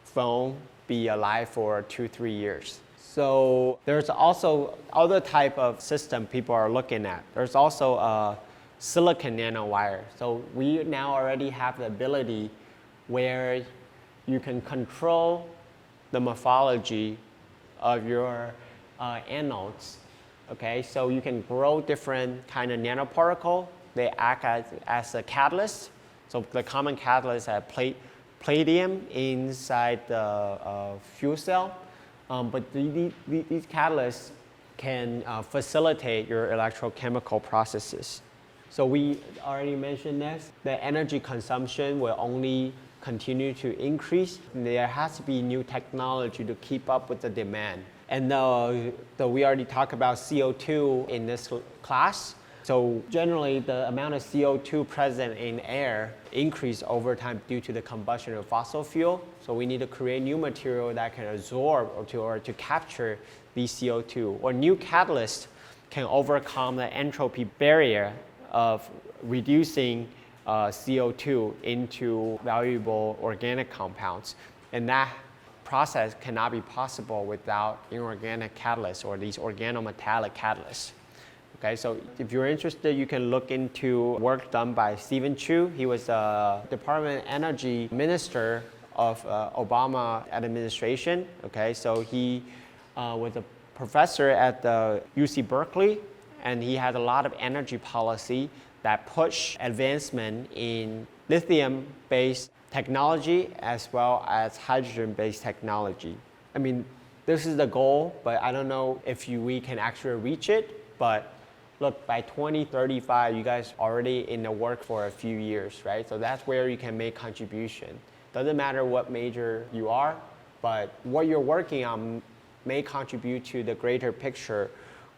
phone be alive for 2-3 years. So there's also other type of system people are looking at. There's also a silicon nanowire. So we now already have the ability where you can control the morphology of your anodes. Okay, so you can grow different kind of nanoparticle. They act as a catalyst. So the common catalyst is palladium inside the fuel cell. But these catalysts can facilitate your electrochemical processes. So we already mentioned this. The energy consumption will only continue to increase. There has to be new technology to keep up with the demand. And we already talked about CO2 in this class. So generally, the amount of CO2 present in air increase over time due to the combustion of fossil fuel. So we need to create new material that can absorb or to capture these CO2. Or new catalysts can overcome the entropy barrier of reducing CO2 into valuable organic compounds. And that process cannot be possible without inorganic catalysts or these organometallic catalysts. Okay, so if you're interested, you can look into work done by Stephen Chu. He was a Department of Energy Minister of Obama administration. Okay, so he was a professor at the UC Berkeley, and he had a lot of energy policy that push advancement in lithium-based technology as well as hydrogen-based technology. I mean, this is the goal, but I don't know if we can actually reach it. But look, by 2035, you guys already in the work for a few years, right? So that's where you can make contribution. Doesn't matter what major you are, but what you're working on may contribute to the greater picture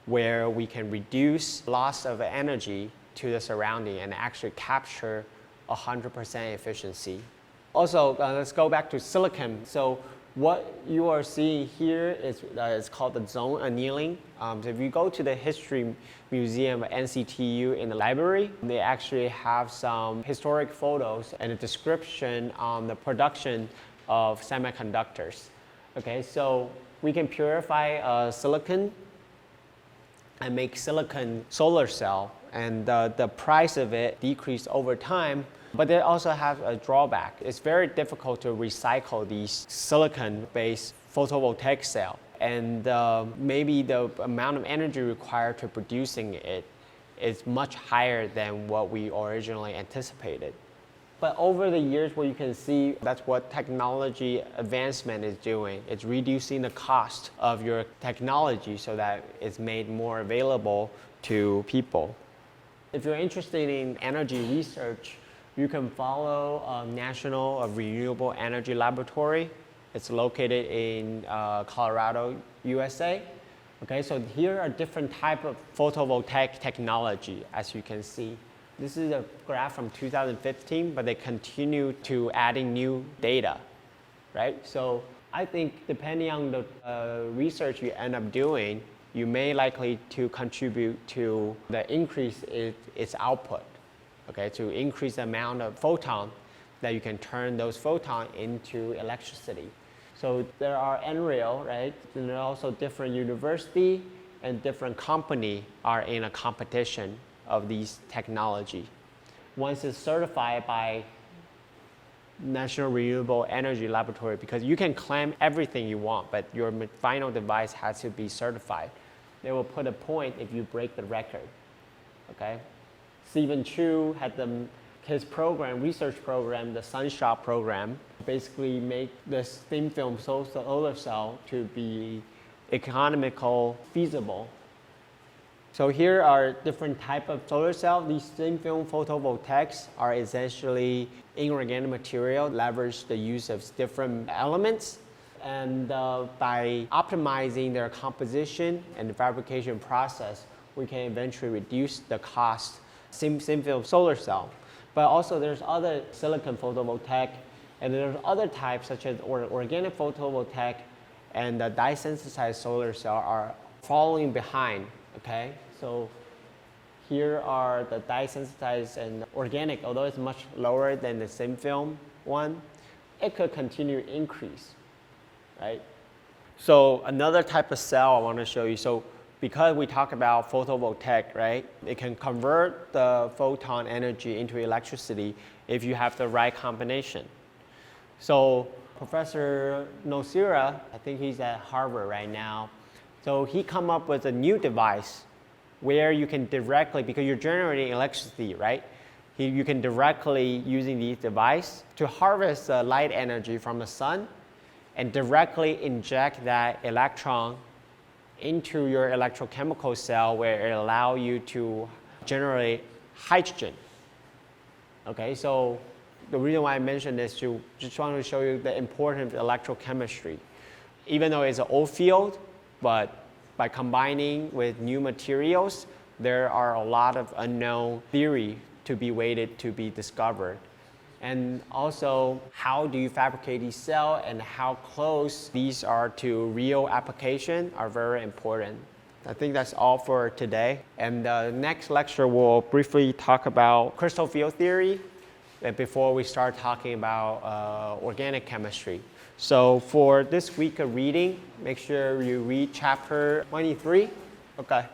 where we can reduce loss of energy to the surrounding and actually capture 100% efficiency. Also, let's go back to silicon. So what you are seeing here is called the zone annealing. So if you go to the History Museum at NCTU in the library, they actually have some historic photos and a description on the production of semiconductors. Okay, so we can purify silicon and make silicon solar cell, and the price of it decreased over time. But they also have a drawback. It's very difficult to recycle these silicon-based photovoltaic cell. And maybe the amount of energy required to producing it is much higher than what we originally anticipated. But over the years, what you can see, that's what technology advancement is doing. It's reducing the cost of your technology so that it's made more available to people. If you're interested in energy research, you can follow National Renewable Energy Laboratory. It's located in Colorado, USA. Okay, so here are different types of photovoltaic technology, as you can see. This is a graph from 2015, but they continue to adding new data, right? So I think depending on the research you end up doing, you may likely to contribute to the increase in its output. Okay, to increase the amount of photon that you can turn those photons into electricity. So there are NREL, right? And there are also different university and different company are in a competition of these technology. once it's certified by National Renewable Energy Laboratory, because you can claim everything you want, but your final device has to be certified. They will put a point if you break the record. Okay? Stephen Chu had his program, research program, the Sunshot program, basically make this thin film solar cell to be economical, feasible. So here are different types of solar cells. These thin film photovoltaics are essentially inorganic material, leverage the use of different elements. And by optimizing their composition and the fabrication process, we can eventually reduce the cost thin film solar cell. But also there's other silicon photovoltaic, and there's other types such as organic photovoltaic and the dye-sensitized solar cell are following behind. Okay, so here are the dye-sensitized and organic, although it's much lower than the thin film one, it could continue to increase, right? So another type of cell I want to show you. So because we talk about photovoltaic, right? It can convert the photon energy into electricity if you have the right combination. So Professor Nocera, I think he's at Harvard right now. So he come up with a new device where you can directly, because you're generating electricity, right? You can directly, using these devices, to harvest the light energy from the sun and directly inject that electron into your electrochemical cell where it allows you to generate hydrogen. Okay, so the reason why I mentioned this is just want to show you the importance of electrochemistry. Even though it's an old field, but by combining with new materials, there are a lot of unknown theory to be waited to be discovered. And also, how do you fabricate these cells and how close these are to real application are very important. I think that's all for today. And the next lecture will briefly talk about crystal field theory before we start talking about organic chemistry. So for this week of reading, make sure you read chapter 23. Okay.